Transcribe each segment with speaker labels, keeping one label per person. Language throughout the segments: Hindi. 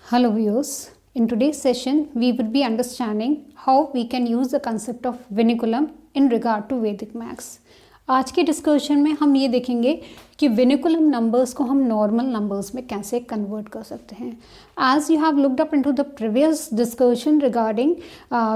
Speaker 1: Hello viewers, in today's session we will be understanding how we can use the concept of vinculum in regard to Vedic maths. आज के डिस्कशन में हम ये देखेंगे कि विनिकुलम नंबर्स को हम नॉर्मल नंबर्स में कैसे कन्वर्ट कर सकते हैं. As you have looked up into the previous discussion regarding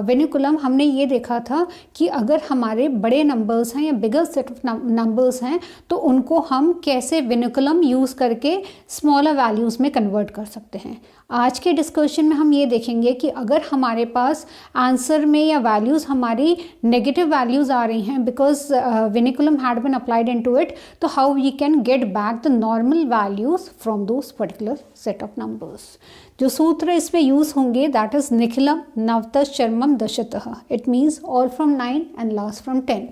Speaker 1: vinculum, हमने ये देखा था कि अगर हमारे बड़े नंबर्स हैं या बिगर सेट ऑफ नंबर्स हैं तो उनको हम कैसे विनिकुलम यूज़ करके स्मॉलर वैल्यूज़ में कन्वर्ट कर सकते हैं. आज के डिस्कशन में हम ये देखेंगे कि अगर हमारे पास आंसर में या वैल्यूज़ हमारी नेगेटिव वैल्यूज़ आ रही हैं because vinculum had been applied into it, तो how we can get back the normal values from those particular set of numbers. जो सूत्र इसमें यूज होंगे that is निखिलम नवतः शर्मम दशतः. It means all from 9 and last from 10.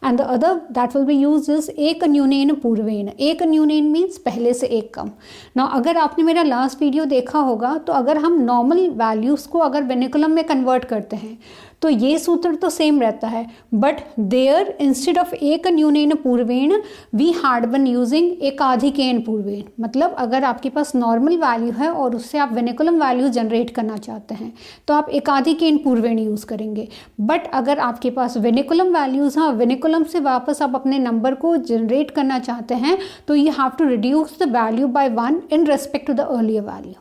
Speaker 1: And the other that will be used is एक न्यूनेन पूर्वेन. एक न्यूनेन means पहले से एक कम. Now अगर आपने मेरा लास्ट वीडियो देखा होगा तो अगर हम नॉर्मल वैल्यूज़ को अगर विनिकुलम में कन्वर्ट करते हैं तो ये सूत्र तो सेम रहता है, बट देयर इंस्टेड ऑफ एक न्यूनेन पूर्वेण वी हैड बीन यूजिंग एकाधिकेन पूर्वेण. मतलब अगर आपके पास नॉर्मल वैल्यू है और उससे आप विनिकुलम वैल्यू जनरेट करना चाहते हैं तो आप एकाधिकेन पूर्वेण यूज़ करेंगे. बट अगर आपके पास विनिकुलम वैल्यूज़ हैं, विनिकुलम से वापस आप अपने नंबर को जनरेट करना चाहते हैं तो you have to reduce the value by 1 in respect to the earlier value.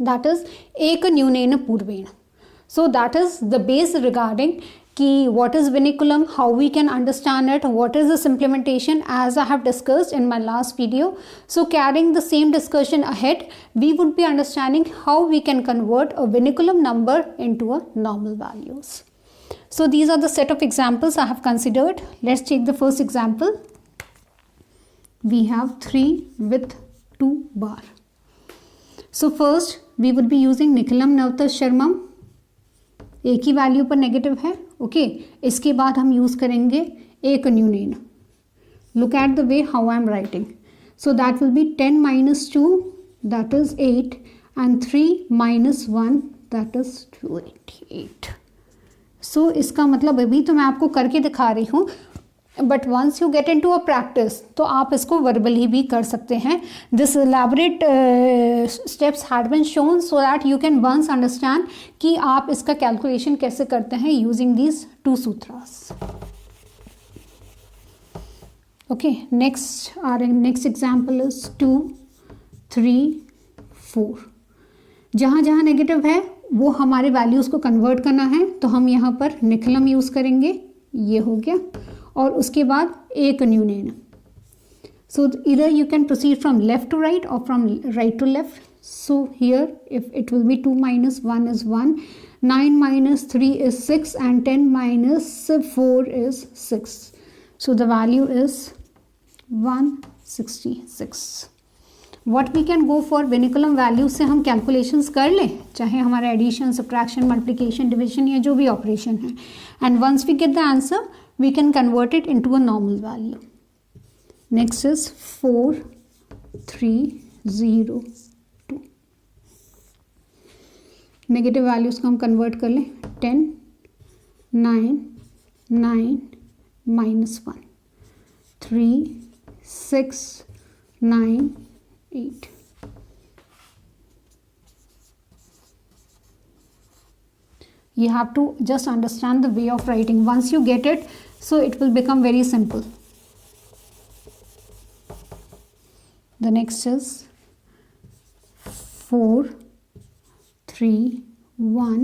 Speaker 1: That is एक न्यूनेन पूर्वेण. So that is the base regarding कि what is vinculum, how we can understand it, what is its implementation as I have discussed in my last video. So carrying the same discussion ahead, we would be understanding how we can convert a vinculum number into a normal values. So these are the set of examples I have considered. Let's take the first example. We have 3 with 2 bar. So first we would be using Nikhilam नवतः शर्मम. एक ही वैल्यू पर नेगेटिव है. ओके इसके बाद हम यूज़ करेंगे एक न्यूनेन. Look at the way how I am writing. So that will be 10 minus 2 that is 8 and 3 minus 1 that is 28. So इसका मतलब अभी तो मैं आपको करके दिखा रही हूँ, but once you get into a practice तो आप इसको वर्बली भी कर सकते हैं. This elaborate steps had been shown so that you can once understand कि आप इसका कैलकुलेशन कैसे करते हैं यूजिंग दीज 2 सूत्रास. Okay next example is 2 3 4. जहाँ जहाँ नेगेटिव है वो हमारे वैल्यूज़ को कन्वर्ट करना है तो हम यहाँ पर निखिलम यूज़ करेंगे. ये हो गया. और उसके बाद एक न्यूनेन. सो इधर you can proceed from left to right और from right to left. So here if it will be 2 minus 1 is 1, 9 minus 3 is 6 and 10 minus 4 is 6. So the value is 166. What we can go for vinculum values से हम कैलकुलेशंस कर लें, चाहे हमारा एडिशन सब्ट्रैक्शन मल्टीप्लिकेशन डिविजन या जो भी ऑपरेशन है, and once we get the answer we can convert it into a normal value. Next is 4 3 0 2. Negative values को हम कन्वर्ट कर लें. 10 9 9 minus 1 3 6 9 8. You have to just understand the way of writing. Once you get it, so it will become very simple. The next is 4 3 1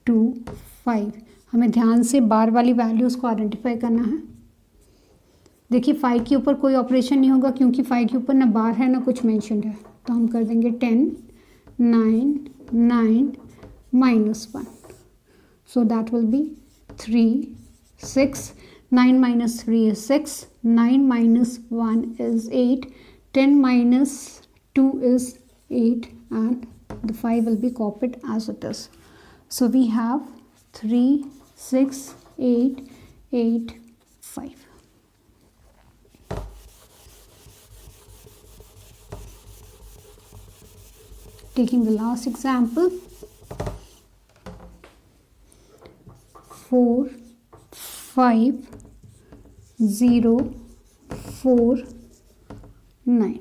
Speaker 1: 2 5. हमें ध्यान से बार वाली वैल्यूज़ को आइडेंटिफाई करना है. देखिए 5 के ऊपर कोई ऑपरेशन नहीं होगा क्योंकि 5 के ऊपर ना बार है ना कुछ मेंशन्ड है, तो हम कर देंगे 10 9 9 minus 1. So that will be 3 6 9 minus 3 is 6, 9 minus 1 is 8, 10 minus 2 is 8 and the 5 will be copied as it is. So we have 3 6 8 8 5. Taking the last example, 4 5 0 4 9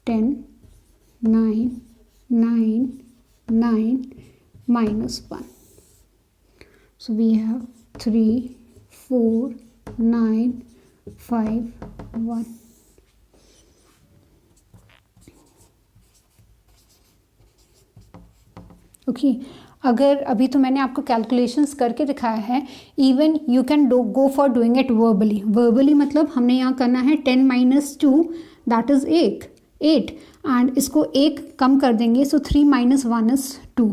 Speaker 1: 10 9, 9, 9 minus 1. So we have 3, 4, 9, 5, 1. Okay अगर अभी तो मैंने आपको कैलकुलेशंस करके दिखाया है, even you can go for doing it verbally मतलब हमने यहाँ करना है 10 minus 2 दैट इज़ 8 एंड इसको 1 कम कर देंगे, सो 3 minus 1 is 2,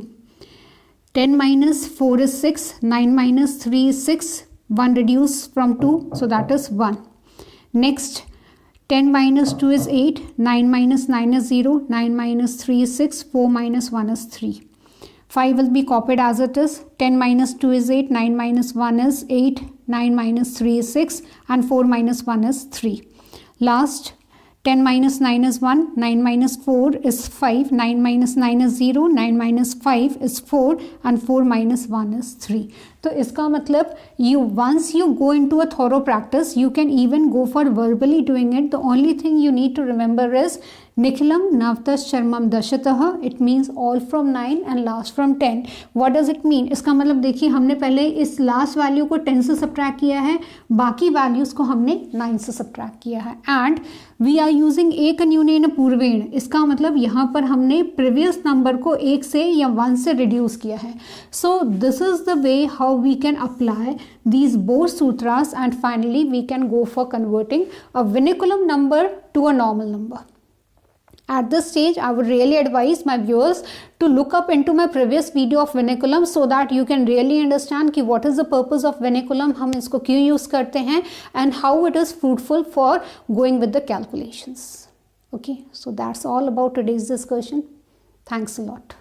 Speaker 1: 10 minus 4 is 6, 9 minus 3 is 6, 1 reduce from 2, so that is 1. Next 10 minus 2 is 8, 9 minus 9 is 0, 9 minus 3 is 6, 4 minus 1 is 3. 5 will be copied as it is. 10 minus 2 is 8, 9 minus 1 is 8, 9 minus 3 is 6 and 4 minus 1 is 3. Last 10 minus 9 is 1, 9 minus 4 is 5, 9 minus 9 is 0, 9 minus 5 is 4 and 4 minus 1 is 3. तो इसका मतलब once you go into a thorough practice, you can even go for verbally doing it. The only thing you need to remember is Nikhilam Navtas Sharmam Dashatah. It means all from 9 and last from 10. What does it mean? इसका मतलब देखिए हमने पहले इस लास्ट वैल्यू को 10 से सब्ट्रैक्ट किया है, बाकी वैल्यूज़ को हमने 9 से सब्ट्रैक्ट किया है एंड वी आर यूजिंग एक न्यूनेन पूर्वेण. इसका मतलब यहाँ पर हमने प्रीवियस नंबर को 1 से या 1 से रिड्यूस किया है. So this is the way how we can apply these both sutras and finally we can go for converting a vinculum number to a normal number. At this stage, I would really advise my viewers to look up into my previous video of vinculum so that you can really understand कि what is the purpose of vinculum, हम इसको क्यों use करते हैं and how it is fruitful for going with the calculations. Okay, so that's all about today's discussion. Thanks a lot.